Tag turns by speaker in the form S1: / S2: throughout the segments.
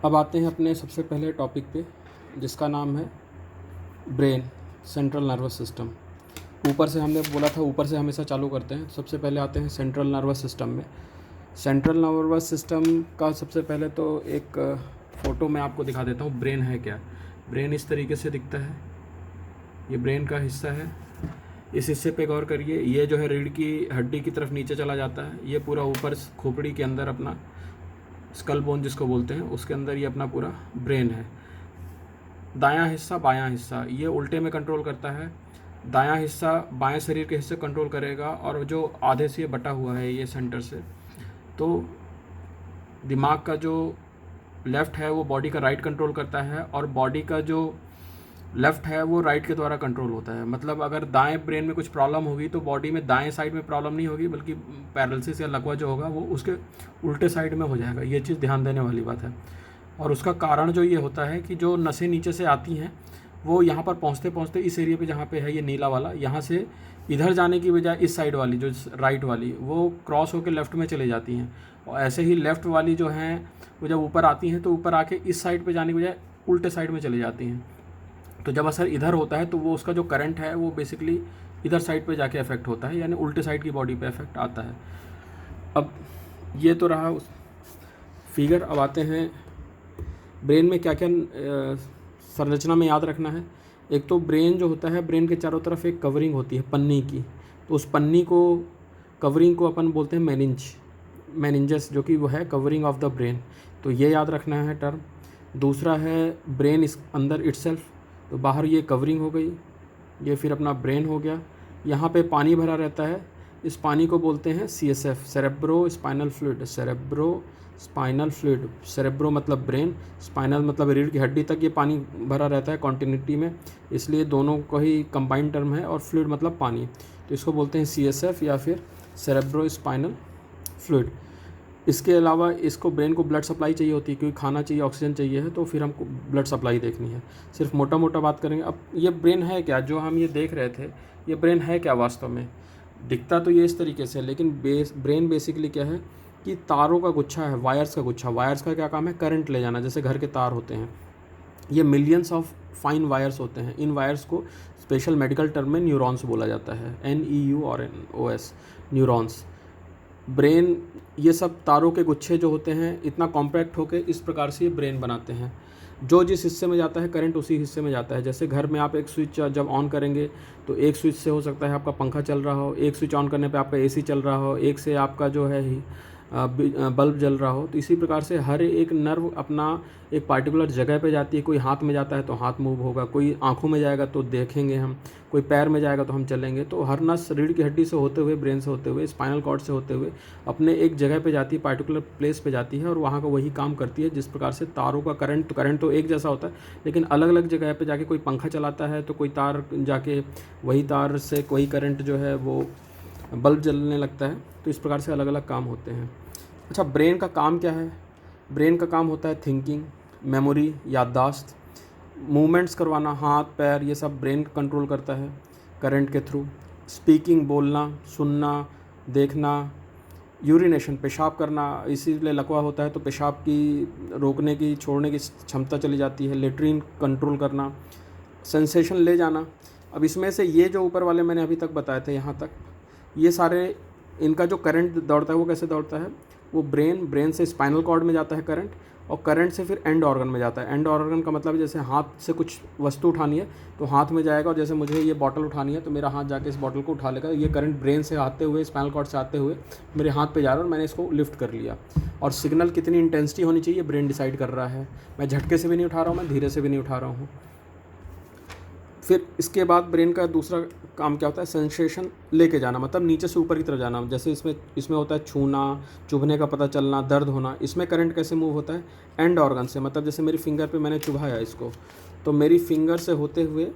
S1: अब आते हैं अपने सबसे पहले टॉपिक पे, जिसका नाम है ब्रेन, सेंट्रल नर्वस सिस्टम। ऊपर से हमने बोला था ऊपर से हमेशा चालू करते हैं। सबसे पहले आते हैं सेंट्रल नर्वस सिस्टम में। सेंट्रल नर्वस सिस्टम का सबसे पहले तो एक फ़ोटो मैं आपको दिखा देता हूँ। ब्रेन है क्या? ब्रेन इस तरीके से दिखता है। ये ब्रेन का हिस्सा है। इस हिस्से पे गौर करिए। ये जो है रीढ़ की हड्डी की तरफ नीचे चला जाता है। ये पूरा ऊपर खोपड़ी के अंदर अपना स्कल बोन जिसको बोलते हैं, उसके अंदर ये अपना पूरा ब्रेन है। दायां हिस्सा बायां हिस्सा ये उल्टे में कंट्रोल करता है। दायां हिस्सा बाएं शरीर के हिस्से कंट्रोल करेगा, और जो आधे से ये बटा हुआ है ये सेंटर से, तो दिमाग का जो लेफ़्ट है वो बॉडी का राइट कंट्रोल करता है, और बॉडी का जो लेफ़्ट है वो राइट के द्वारा कंट्रोल होता है। मतलब अगर दाएं ब्रेन में कुछ प्रॉब्लम होगी तो बॉडी में दाएं साइड में प्रॉब्लम नहीं होगी, बल्कि पैरालिसिस या लकवा जो होगा वो उसके उल्टे साइड में हो जाएगा। ये चीज़ ध्यान देने वाली बात है। और उसका कारण जो ये होता है कि जो नसें नीचे से आती हैं वो यहाँ पर पहुँचते पहुँचते इस एरिया पे जहाँ पे है ये नीला वाला, यहाँ से इधर जाने की बजाय इस साइड वाली जो राइट वाली वो क्रॉस होकर लेफ़्ट में चली जाती हैं। और ऐसे ही लेफ़्ट वाली जो हैं वो जब ऊपर आती हैं तो ऊपर आके इस साइड पे जाने की बजाय उल्टे साइड में चली जाती हैं। तो जब असर इधर होता है तो वो उसका जो करंट है वो बेसिकली इधर साइड पे जाके इफेक्ट होता है, यानी उल्टे साइड की बॉडी पे इफेक्ट आता है। अब ये तो रहा फिगर। अब आते हैं ब्रेन में क्या क्या संरचना में याद रखना है। एक तो ब्रेन जो होता है, ब्रेन के चारों तरफ एक कवरिंग होती है पन्नी की, तो उस पन्नी को कवरिंग को अपन बोलते हैं मेनिंजस, जो कि वो है कवरिंग ऑफ द ब्रेन। तो ये याद रखना है टर्म। दूसरा है ब्रेन इस अंदर इटसेल्फ, तो बाहर ये कवरिंग हो गई, ये फिर अपना ब्रेन हो गया। यहाँ पे पानी भरा रहता है, इस पानी को बोलते हैं CSF, cerebro spinal fluid. Cerebro spinal fluid, cerebro मतलब ब्रेन, स्पाइनल मतलब रीढ़ की हड्डी तक ये पानी भरा रहता है कॉन्टिन्यूटी में, इसलिए दोनों का ही कंबाइंड टर्म है। और फ्लूइड मतलब पानी, तो इसको बोलते हैं CSF या फिर सेरेब्रो स्पाइनल फ्लूइड। इसके अलावा इसको ब्रेन को ब्लड सप्लाई चाहिए होती है, क्योंकि खाना चाहिए, ऑक्सीजन चाहिए है, तो फिर हमको ब्लड सप्लाई देखनी है। सिर्फ मोटा मोटा बात करेंगे। अब ये ब्रेन है क्या जो हम ये देख रहे थे, ये ब्रेन है क्या वास्तव में? दिखता तो ये इस तरीके से, लेकिन ब्रेन बेसिकली क्या है कि तारों का गुच्छा है, वायर्स का गुच्छा। वायर्स का क्या काम है? करंट ले जाना, जैसे घर के तार होते हैं। ये मिलियंस ऑफ फाइन वायर्स होते हैं। इन वायर्स को स्पेशल मेडिकल टर्म में न्यूरॉन्स बोला जाता है, NEURONS, न्यूरॉन्स। ब्रेन ये सब तारों के गुच्छे जो होते हैं इतना कॉम्पैक्ट होकर इस प्रकार से ये ब्रेन बनाते हैं। जो जिस हिस्से में जाता है करंट उसी हिस्से में जाता है। जैसे घर में आप एक स्विच जब ऑन करेंगे तो एक स्विच से हो सकता है आपका पंखा चल रहा हो, एक स्विच ऑन करने पे आपका AC चल रहा हो, एक से आपका जो है बल्ब जल रहा हो। तो इसी प्रकार से हर एक नर्व अपना एक पार्टिकुलर जगह पे जाती है। कोई हाथ में जाता है तो हाथ मूव होगा, कोई आंखों में जाएगा तो देखेंगे हम, कोई पैर में जाएगा तो हम चलेंगे। तो हर नस रीढ़ की हड्डी से होते हुए, ब्रेन से होते हुए, स्पाइनल कॉर्ड से होते हुए अपने एक जगह पे जाती है, पार्टिकुलर प्लेस पे जाती है, और वहाँ का वही काम करती है। जिस प्रकार से तारों का करंट तो एक जैसा होता है, लेकिन अलग अलग जगह पे जाके कोई पंखा चलाता है तो कोई तार जाके वही तार से कोई करंट जो है वो बल्ब जलने लगता है। तो इस प्रकार से अलग अलग काम होते हैं। अच्छा, ब्रेन का काम क्या है? ब्रेन का काम होता है थिंकिंग, मेमोरी, याददाश्त, मूवमेंट्स करवाना, हाथ पैर, ये सब ब्रेन कंट्रोल करता है करंट के थ्रू। स्पीकिंग, बोलना, सुनना, देखना, यूरिनेशन, पेशाब करना, इसीलिए लकवा होता है तो पेशाब की रोकने की, छोड़ने की क्षमता चली जाती है। लेट्रिन कंट्रोल करना, सेंसेशन ले जाना। अब इसमें से ये जो ऊपर वाले मैंने अभी तक बताए थे यहाँ तक, ये सारे इनका जो करंट दौड़ता है वो कैसे दौड़ता है? वो ब्रेन से स्पाइनल कॉर्ड में जाता है करंट, और करंट से फिर एंड ऑर्गन में जाता है। एंड ऑर्गन का मतलब जैसे हाथ से कुछ वस्तु उठानी है तो हाथ में जाएगा, और जैसे मुझे ये बॉटल उठानी है तो मेरा हाथ जाके इस बॉटल को उठा लेगा। ये करंट ब्रेन से आते हुए, स्पाइनल कॉर्ड से आते हुए मेरे हाथ पे जा रहा है और मैंने इसको लिफ्ट कर लिया। और सिग्नल कितनी इंटेंसिटी होनी चाहिए ब्रेन डिसाइड कर रहा है। मैं झटके से भी नहीं उठा रहा हूँ, मैं धीरे से भी नहीं उठा रहा हूँ। फिर इसके बाद ब्रेन का दूसरा काम क्या होता है? सेंसेशन लेके जाना, मतलब नीचे से ऊपर की तरफ जाना। जैसे इसमें होता है छूना, चुभने का पता चलना, दर्द होना। इसमें करंट कैसे मूव होता है? एंड ऑर्गन से, मतलब जैसे मेरी फिंगर पे मैंने चुभाया इसको, तो मेरी फिंगर से होते हुए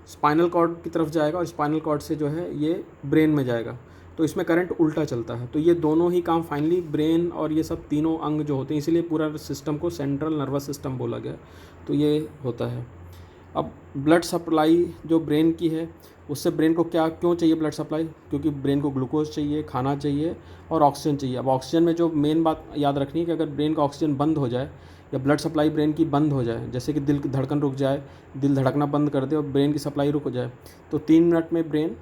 S1: स्पाइनल कॉर्ड की तरफ जाएगा, और स्पाइनल कॉर्ड से जो है ये ब्रेन में जाएगा। तो इसमें करंट उल्टा चलता है। तो ये दोनों ही काम फाइनली ब्रेन और ये सब तीनों अंग जो होते हैं, इसीलिए पूरा सिस्टम को सेंट्रल नर्वस सिस्टम बोला गया। तो ये होता है। अब ब्लड सप्लाई जो ब्रेन की है उससे ब्रेन को क्या क्यों चाहिए ब्लड सप्लाई, क्योंकि ब्रेन को ग्लूकोज चाहिए, खाना चाहिए और ऑक्सीजन चाहिए। अब ऑक्सीजन में जो मेन बात याद रखनी है कि अगर ब्रेन का ऑक्सीजन बंद हो जाए या ब्लड सप्लाई ब्रेन की बंद हो जाए, जैसे कि दिल की धड़कन रुक जाए, दिल धड़कना बंद कर दे और ब्रेन की सप्लाई रुक जाए, तो 3 मिनट में ब्रेन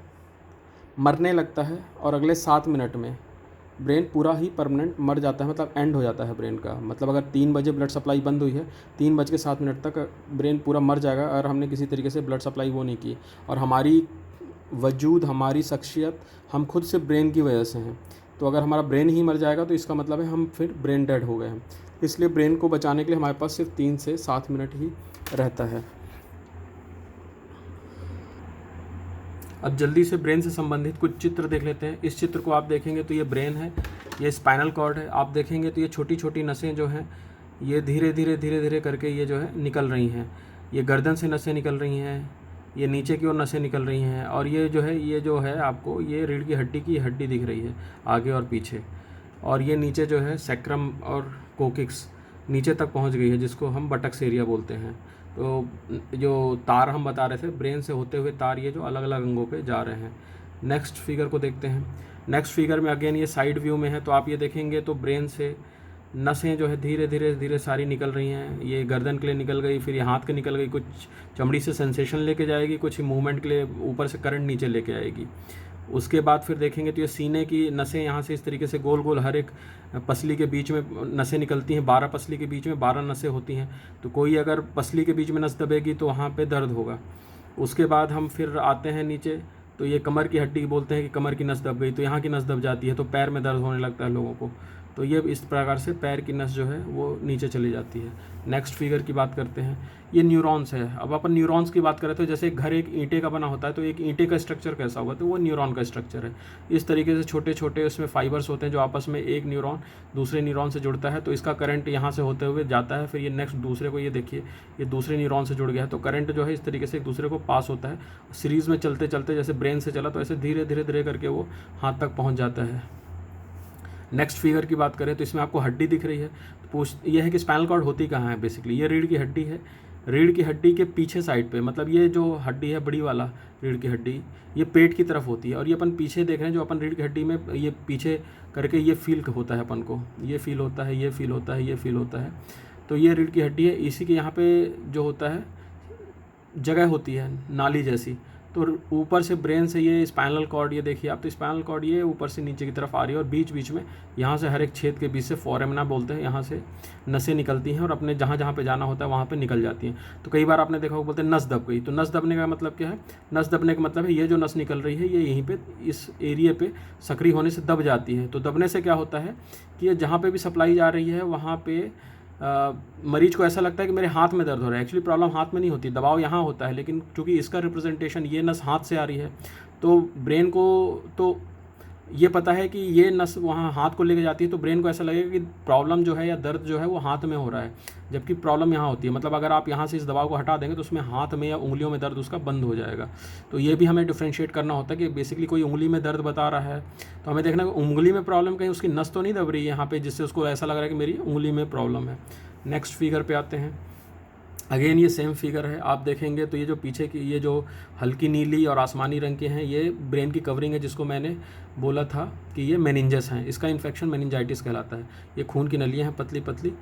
S1: मरने लगता है और अगले 7 मिनट में ब्रेन पूरा ही परमानेंट मर जाता है, मतलब एंड हो जाता है ब्रेन का। मतलब अगर 3 बजे ब्लड सप्लाई बंद हुई है, 3:07 तक ब्रेन पूरा मर जाएगा अगर हमने किसी तरीके से ब्लड सप्लाई वो नहीं की। और हमारी वजूद, हमारी शख्सियत हम खुद से ब्रेन की वजह से हैं। तो अगर हमारा ब्रेन ही मर जाएगा तो इसका मतलब है हम फिर ब्रेन डेड हो गए हैं। इसलिए ब्रेन को बचाने के लिए हमारे पास सिर्फ 3 से 7 मिनट ही रहता है। अब जल्दी से ब्रेन से संबंधित कुछ चित्र देख लेते हैं। इस चित्र को आप देखेंगे तो ये ब्रेन है, ये स्पाइनल कॉर्ड है। आप देखेंगे तो ये छोटी छोटी नसें जो हैं ये धीरे धीरे करके ये जो है निकल रही हैं। ये गर्दन से नसें निकल रही हैं, ये नीचे की ओर नसें निकल रही हैं, और ये जो है आपको ये रीढ़ की हड्डी दिख रही है आगे और पीछे। और ये नीचे जो है सैक्रम और कोकिक्स नीचे तक पहुंच गई है, जिसको हम बटक्स एरिया बोलते हैं। तो जो तार हम बता रहे थे ब्रेन से होते हुए तार, ये जो अलग अलग अंगों पे जा रहे हैं। नेक्स्ट फिगर को देखते हैं। नेक्स्ट फिगर में अगेन ये साइड व्यू में है, तो आप ये देखेंगे तो ब्रेन से नसें जो है धीरे धीरे सारी निकल रही हैं। ये गर्दन के लिए निकल गई, फिर ये हाथ के निकल गई, कुछ चमड़ी से सेंसेशन लेके जाएगी, कुछ मूवमेंट के लिए ऊपर से करंट नीचे लेके आएगी। उसके बाद फिर देखेंगे तो ये सीने की नसें यहाँ से इस तरीके से गोल गोल हर एक पसली के बीच में नसें निकलती हैं। 12 पसली के बीच में 12 नसें होती हैं। तो कोई अगर पसली के बीच में नस दबेगी तो वहाँ पे दर्द होगा। उसके बाद हम फिर आते हैं नीचे, तो ये कमर की हड्डी बोलते हैं कि कमर की नस दब गई, तो यहाँ की नस दब जाती है तो पैर में दर्द होने लगता है लोगों को। तो ये इस प्रकार से पैर की नस जो है वो नीचे चली जाती है। नेक्स्ट फिगर की बात करते हैं। ये न्यूरॉन्स है। अब अपन न्यूरॉन्स की बात करें तो जैसे घर एक ईंटे का बना होता है, तो एक ईंटे का स्ट्रक्चर कैसा होगा, तो वो न्यूरॉन का स्ट्रक्चर है। इस तरीके से छोटे छोटे उसमें फाइबर्स होते हैं जो आपस में एक न्यूरॉन दूसरे न्यूरॉन से जुड़ता है, तो इसका करंट यहाँ से होते हुए जाता है। फिर ये नेक्स्ट दूसरे को, ये देखिए ये दूसरे न्यूरॉन से जुड़ गया है, तो करंट जो है इस तरीके से एक दूसरे को पास होता है। सीरीज़ में चलते चलते जैसे ब्रेन से चला तो ऐसे धीरे धीरे करके वो हाथ तक पहुँच जाता है। नेक्स्ट फिगर की बात करें तो इसमें आपको हड्डी दिख रही है। यह है कि स्पाइनल कॉर्ड होती कहाँ है। बेसिकली ये रीढ़ की हड्डी है। रीढ़ की हड्डी के पीछे साइड पे, मतलब ये जो हड्डी है बड़ी वाला रीढ़ की हड्डी, ये पेट की तरफ होती है। और ये अपन पीछे देख रहे हैं जो अपन रीढ़ की हड्डी में ये पीछे करके ये फील होता है अपन को, ये फील होता है, ये फील होता है, ये फील होता है। तो ये रीढ़ की हड्डी है। इसी के यहाँ पे जो होता है जगह होती है नाली जैसी। तो ऊपर से ब्रेन से ये स्पाइनल कॉर्ड, ये देखिए आप, तो स्पाइनल कॉर्ड ये ऊपर से नीचे की तरफ आ रही है और बीच बीच में यहाँ से हर एक छेद के बीच से फोरामिना बोलते हैं, यहाँ से नसें निकलती हैं और अपने जहाँ जहाँ पे जाना होता है वहाँ पे निकल जाती हैं। तो कई बार आपने देखा होगा बोलते हैं नस दब गई। तो नस दबने का मतलब क्या है? नस दबने का मतलब है ये जो नस निकल रही है ये यहीं पर इस एरिए पर सक्रिय होने से दब जाती है। तो दबने से क्या होता है कि ये जहाँ पर भी सप्लाई जा रही है वहाँ पर मरीज को ऐसा लगता है कि मेरे हाथ में दर्द हो रहा है। एक्चुअली प्रॉब्लम हाथ में नहीं होती, दबाव यहाँ होता है, लेकिन चूंकि इसका रिप्रेजेंटेशन ये नस हाथ से आ रही है तो ब्रेन को तो ये पता है कि ये नस वहाँ हाथ को लेके जाती है, तो ब्रेन को ऐसा लगेगा कि प्रॉब्लम जो है या दर्द जो है वो हाथ में हो रहा है, जबकि प्रॉब्लम यहाँ होती है। मतलब अगर आप यहाँ से इस दबाव को हटा देंगे तो उसमें हाथ में या उंगलियों में दर्द उसका बंद हो जाएगा। तो ये भी हमें डिफ्रेंशिएट करना होता है कि बेसिकली कोई उंगली में दर्द बता रहा है तो हमें देखना है उंगली में प्रॉब्लम, कहीं उसकी नस तो नहीं दब रही है यहाँ पे जिससे उसको ऐसा लग रहा है कि मेरी उंगली में प्रॉब्लम है। नेक्स्ट फिगर पे आते हैं। अगेन ये सेम फिगर है। आप देखेंगे तो ये जो पीछे की ये जो हल्की नीली और आसमानी रंग के हैं ये ब्रेन की कवरिंग है, जिसको मैंने बोला था कि ये मेनिंजस हैं। इसका इन्फेक्शन मेनिंजाइटिस कहलाता है। ये खून की नलियाँ हैं पतली पतली।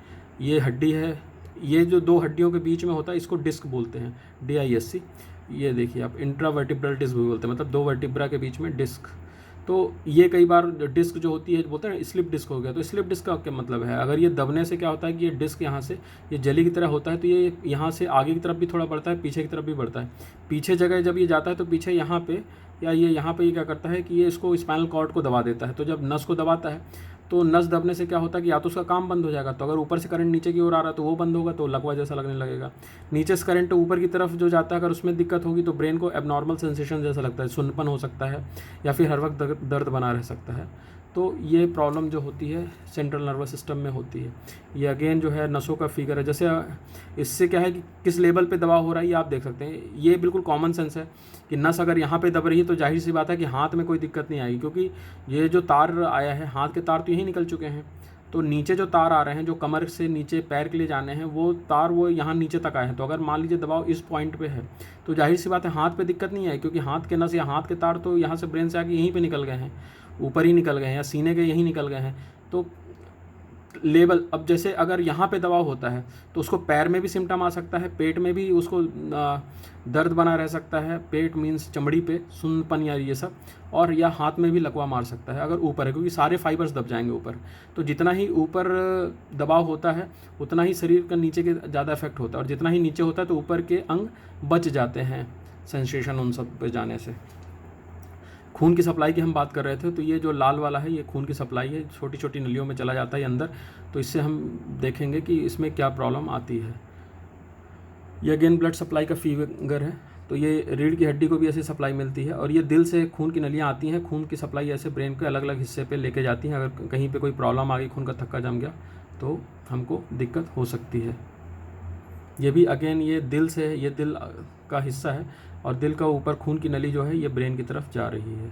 S1: ये हड्डी है, ये जो दो हड्डियों के बीच में होता है इसको डिस्क बोलते हैं, DISC। ये देखिए आप, इंट्रावर्टिब्रल डिस्क भी बोलते हैं, मतलब दो वर्टिब्रा के बीच में डिस्क। तो ये कई बार डिस्क जो होती है बोलते हैं स्लिप डिस्क हो गया। तो स्लिप डिस्क का क्या मतलब है? अगर ये दबने से क्या होता है कि ये डिस्क यहाँ से ये जली की तरह होता है, तो ये यहाँ से आगे की तरफ भी थोड़ा बढ़ता है, पीछे की तरफ भी बढ़ता है। पीछे जगह जब ये जाता है तो पीछे यहाँ पे या ये यहाँ पे ये क्या करता है कि ये इसको स्पाइनल कॉर्ड को दबा देता है। तो जब नस को दबाता है तो नस दबने से क्या होता है कि या तो उसका काम बंद हो जाएगा, तो अगर ऊपर से करंट नीचे की ओर आ रहा है तो वो बंद होगा, तो लकवा जैसा लगने लगेगा। नीचे से करंट ऊपर की तरफ जो जाता है अगर उसमें दिक्कत होगी तो ब्रेन को एबनॉर्मल सेंसेशन जैसा लगता है, सुन्नपन हो सकता है या फिर हर वक्त दर्द बना रह सकता है। तो ये प्रॉब्लम जो होती है सेंट्रल नर्वस सिस्टम में होती है। ये अगेन जो है नसों का फिगर है। जैसे इससे क्या है कि किस लेवल पे दबाव हो रहा है ये आप देख सकते हैं। ये बिल्कुल कॉमन सेंस है कि नस अगर यहाँ पे दब रही है तो जाहिर सी बात है कि हाथ में कोई दिक्कत नहीं आएगी, क्योंकि ये जो तार आया है हाथ के तार तो यहीं निकल चुके हैं। तो नीचे जो तार आ रहे हैं, जो कमर से नीचे पैर के लिए जाने हैं, वो तार वो यहाँ नीचे तक आए हैं। तो अगर मान लीजिए दबाव इस पॉइंट पे है तो जाहिर सी बात है हाथ पे दिक्कत नहीं है, क्योंकि हाथ के नस या हाथ के तार तो यहाँ से ब्रेन से आके यहीं पे निकल गए हैं, ऊपर ही निकल गए हैं, या सीने के यहीं निकल गए हैं। तो लेवल, अब जैसे अगर यहाँ पे दबाव होता है तो उसको पैर में भी सिम्टम आ सकता है, पेट में भी उसको दर्द बना रह सकता है, पेट मीन्स चमड़ी पे सुन्नपन या ये सब, और या हाथ में भी लकवा मार सकता है अगर ऊपर है, क्योंकि सारे फाइबर्स दब जाएंगे ऊपर। तो जितना ही ऊपर दबाव होता है उतना ही शरीर का नीचे के ज़्यादा इफेक्ट होता है, और जितना ही नीचे होता है तो ऊपर के अंग बच जाते हैं सेंसेशन उन सब पे जाने से। खून की सप्लाई की हम बात कर रहे थे, तो ये जो लाल वाला है ये खून की सप्लाई है, छोटी छोटी नलियों में चला जाता है अंदर। तो इससे हम देखेंगे कि इसमें क्या प्रॉब्लम आती है। ये अगेन ब्लड सप्लाई का फिगर है। तो ये रीढ़ की हड्डी को भी ऐसे सप्लाई मिलती है, और ये दिल से खून की नलियाँ आती हैं, खून की सप्लाई ऐसे ब्रेन के अलग अलग हिस्से पे लेके जाती हैं। अगर कहीं पे कोई प्रॉब्लम आ गई, खून का थक्का जम गया, तो हमको दिक्कत हो सकती है। ये भी अगेन ये दिल से है, ये दिल का हिस्सा है, और दिल का ऊपर खून की नली जो है ये ब्रेन की तरफ जा रही है।